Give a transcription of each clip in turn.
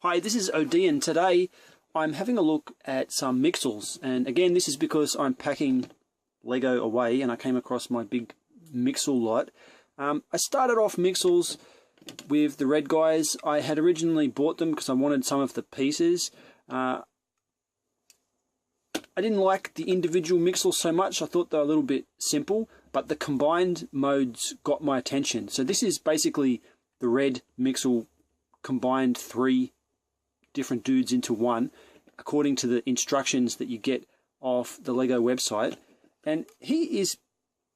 Hi, this is Odeean. Today I'm having a look at some Mixels, and again this is because I'm packing Lego away and I came across my big Mixel lot. I started off Mixels with the red guys. I had originally bought them because I wanted some of the pieces. I didn't like the individual Mixels so much. I thought they were a little bit simple, but the combined modes got my attention. So this is basically the red Mixel combined 3 different dudes into one, according to the instructions that you get off the Lego website. And he is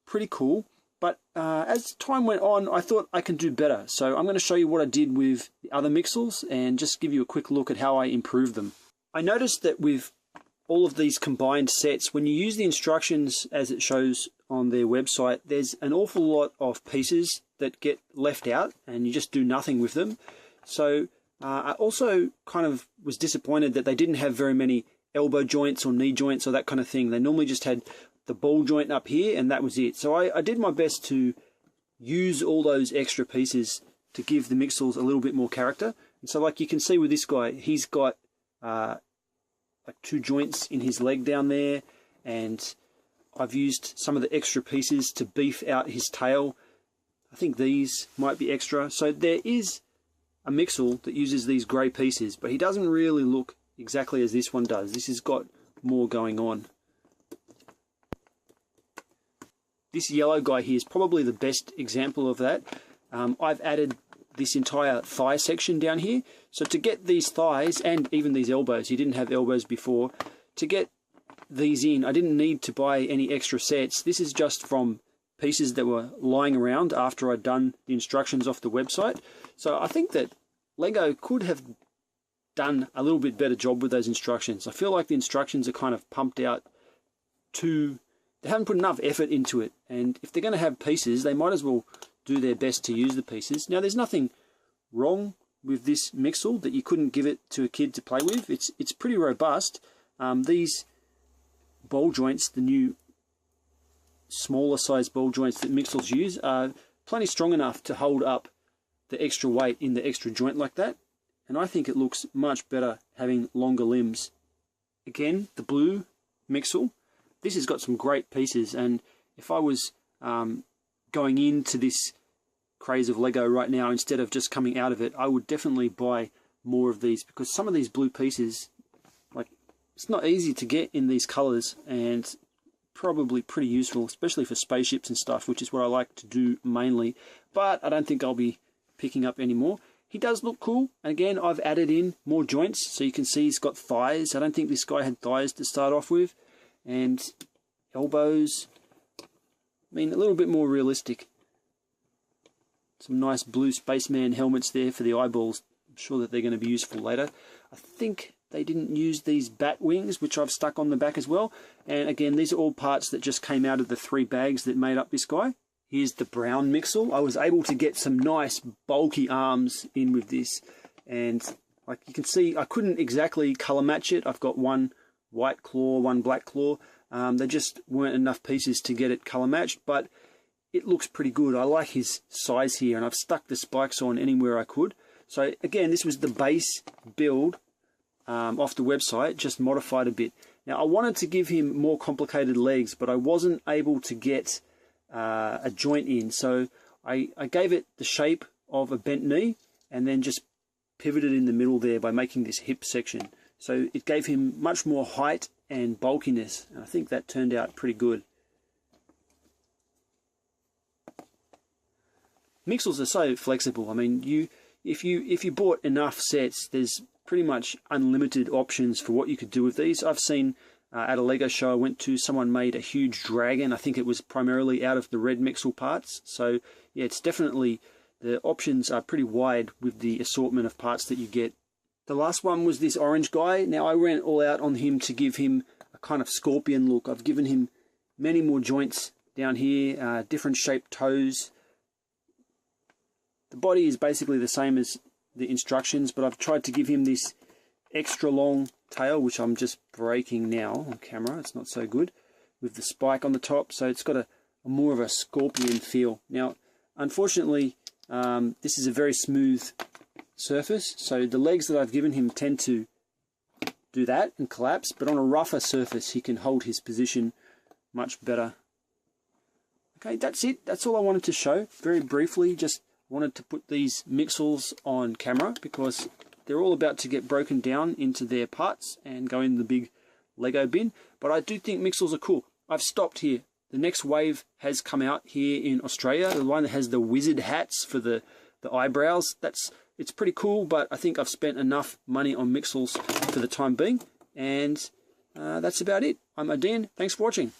pretty cool, but as time went on, I thought I can do better. So I'm going to show you what I did with the other Mixels and just give you a quick look at how I improved them. I noticed that with all of these combined sets, when you use the instructions as it shows on their website, there's an awful lot of pieces that get left out and you just do nothing with them. So I also kind of was disappointed that they didn't have very many elbow joints or knee joints or that kind of thing. They normally just had the ball joint up here and that was it. So I did my best to use all those extra pieces to give the Mixels a little bit more character. And so like you can see with this guy, he's got like 2 joints in his leg down there, and I've used some of the extra pieces to beef out his tail. I think these might be extra. So there is a Mixel that uses these grey pieces, but he doesn't really look exactly as this one does. This has got more going on. This yellow guy here is probably the best example of that. I've added this entire thigh section down here. So to get these thighs and even these elbows, he didn't have elbows before, to get these in, I didn't need to buy any extra sets. This is just from pieces that were lying around after I'd done the instructions off the website. So I think that Lego could have done a little bit better job with those instructions. I feel like the instructions are kind of pumped out too. They haven't put enough effort into it, and if they're going to have pieces, they might as well do their best to use the pieces. Now, there's nothing wrong with this Mixel that you couldn't give it to a kid to play with. It's pretty robust. These ball joints, the new smaller size ball joints that Mixels use, are plenty strong enough to hold up the extra weight in the extra joint like that, and I think it looks much better having longer limbs. Again, the blue Mixel, this has got some great pieces, and if I was going into this craze of Lego right now instead of just coming out of it, I would definitely buy more of these, because some of these blue pieces, like, it's not easy to get in these colors and probably pretty useful, especially for spaceships and stuff, which is what I like to do mainly, but I don't think I'll be picking up anymore. He does look cool, and again I've added in more joints, so you can see he's got thighs. I don't think this guy had thighs to start off with, and elbows. I mean, a little bit more realistic. Some nice blue spaceman helmets there for the eyeballs. I'm sure that they're going to be useful later. I think they didn't use these bat wings, which I've stuck on the back as well. And again, these are all parts that just came out of the 3 bags that made up this guy. Here's the brown Mixel. I was able to get some nice bulky arms in with this. And like you can see, I couldn't exactly color match it. I've got one white claw, one black claw. There just weren't enough pieces to get it color matched, but it looks pretty good. I like his size here, and I've stuck the spikes on anywhere I could. So again, this was the base build off the website, just modified a bit. Now I wanted to give him more complicated legs, but I wasn't able to get a joint in, so I gave it the shape of a bent knee and then just pivoted in the middle there by making this hip section. So it gave him much more height and bulkiness, and I think that turned out pretty good. Mixels are so flexible. I mean, if you bought enough sets, there's pretty much unlimited options for what you could do with these. I've seen at a Lego show I went to, someone made a huge dragon. I think it was primarily out of the red Mixel parts. So yeah, it's definitely, the options are pretty wide with the assortment of parts that you get. The last one was this orange guy. Now I went all out on him to give him a kind of scorpion look. I've given him many more joints down here, different shaped toes. The body is basically the same as the instructions, but I've tried to give him this extra long tail, which I'm just breaking now on camera. It's not so good, with the spike on the top, so it's got a more of a scorpion feel. Now, unfortunately, this is a very smooth surface. So the legs that I've given him tend to do that and collapse, but on a rougher surface he can hold his position much better. Okay, that's it. That's all I wanted to show. Very briefly, just wanted to put these Mixels on camera because they're all about to get broken down into their parts and go in the big Lego bin. But I do think Mixels are cool. I've stopped here. The next wave has come out here in Australia. The one that has the wizard hats for the eyebrows. It's pretty cool, but I think I've spent enough money on Mixels for the time being. And that's about it. I'm odeean. Thanks for watching.